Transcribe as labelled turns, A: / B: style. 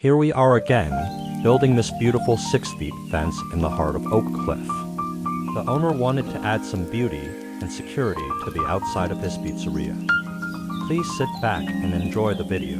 A: Here we are again, building this beautiful 6-feet fence in the heart of Oak Cliff. The owner wanted to add some beauty and security to the outside of his pizzeria. Please sit back and enjoy the video.